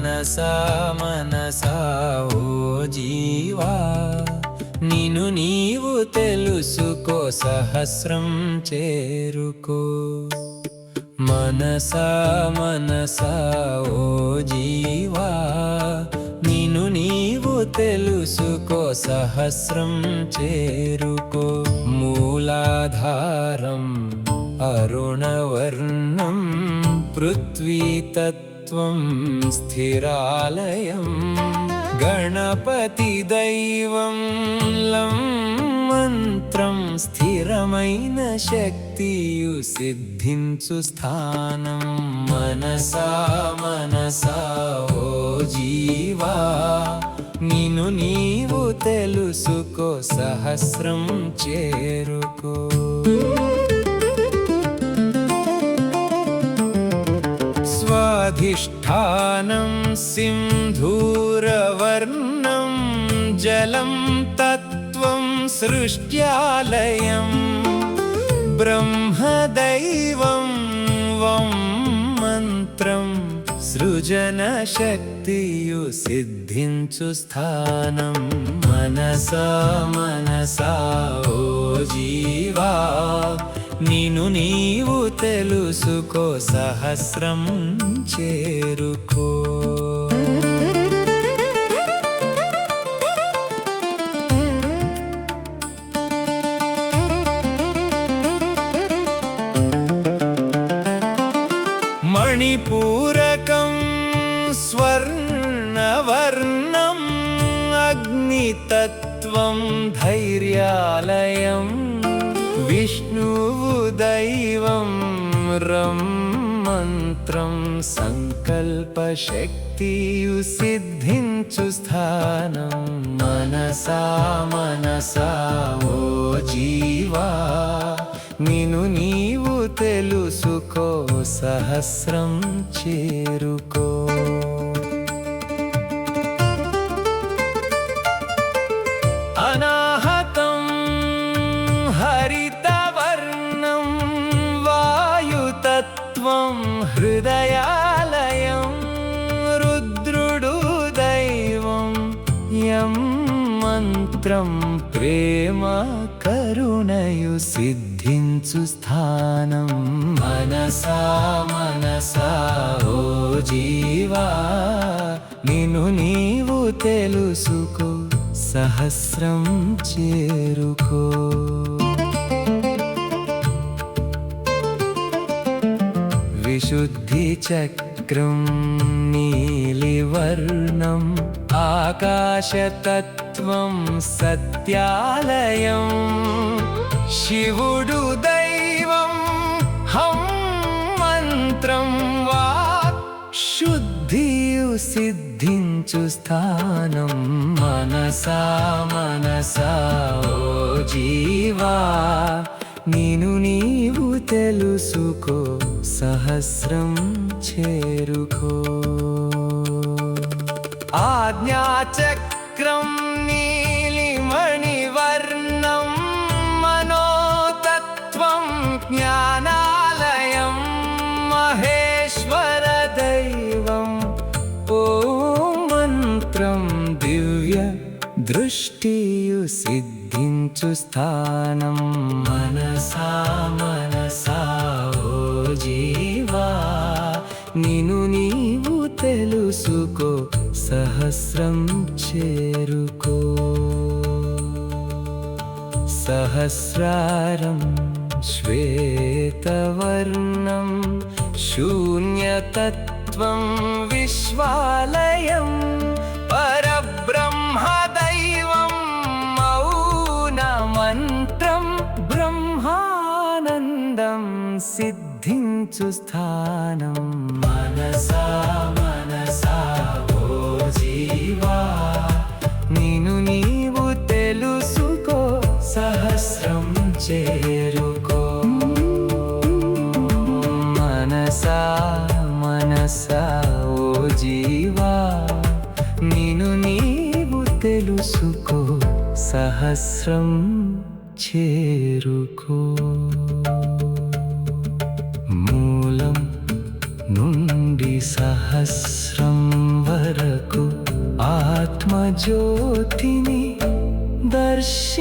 మనసా మనసా ఓ జీవా, నిన్ను నీవు తెలుసుకో, సహస్రం చేరుకో. మనసా మనసా ఓ జీవా, నిన్ను నీవు తెలుసుకో, సహస్రం చేరుకో. మూలాధారం అరుణవర్ణం పృథ్వీతత్వం స్థిరాలయం, గణపతి దైవం లం మంత్రం, స్థిరమైన శక్తియు సిద్ధించు స్థానం. మనసా మనసా ఓ జీవా, నిన్ను నీవు తెలుసుకో, సహస్రం చేరుకో. స్వాధిష్ఠానం సింధూరవర్ణం జలం తత్వం సృష్ట్యాలయం, బ్రహ్మదైవం వం మంత్రం, సృజన శక్తియు సిద్ధించు స్థానం. మనసా మనసా ఓ జీవా, నిన్ను నీవు తెలుసుకో, సహస్రం చేరుకో. మణిపూరకం స్వర్ణవర్ణం అగ్నితత్వం ధైర్యాలయం, విష్ణువు దైవం రం మంత్రం, సంకల్ప శక్తియు సిద్ధించు స్థానం. మనసా మనసా ఓ జీవా, నిన్ను నీవు తెలుసుకో, సహస్రం చేరుకో. అనాహతం హరితవర్ణం వాయుతత్వం హృదయాలయం, రుద్రుడు దైవం యం మంత్రం, ప్రేమ కరుణయు సిద్ధించు స్థానం. మనసా మనసా ఓ జీవా, నిన్ను నీవు తెలుసుకో, సహస్రం చేరుకో. విశుద్ధి చక్రం నీలివర్ణం ఆకాశతత్వం సత్యాలయం, శివుడు దైవం హం మంత్రం, వాక్ శుద్ధియు సిద్ధించు స్థానం. మనసా మనసా ఓ జీవా, నిన్ను నీవు తెలుసుకో, సహస్రం చేరుకో. ఆజ్ఞాచక్రం నీలిమణివర్ణం మనోతత్వం జ్ఞానాలయం, మహేశ్వర దైవం ఓ మంత్రం, దివ్య దృష్టియు సిద్ధించు స్థానం. మనసా మనసా ఓ జీవా, నిన్ను నీవు తెలుసుకో, సహస్రం చేరుకో. సహస్రారం శ్వేతవర్ణం శూన్యతత్వం విశ్వాలయం, పరబ్రహ్మ దైవం మౌన మంత్రం, బ్రహ్మానందం సిద్ధించు స్థానం. మనసా మనసా ఓ జీవా, నిన్ను నీవు తెలుసుకో, సహస్రం చేరుకో. మనసా మనసా ఓ జీవా, నిన్ను నీవు తెలుసుకో, సహస్రం చేరుకో. మూలం నుండి సహస్రం జ్యోతిని దర్శించుమా.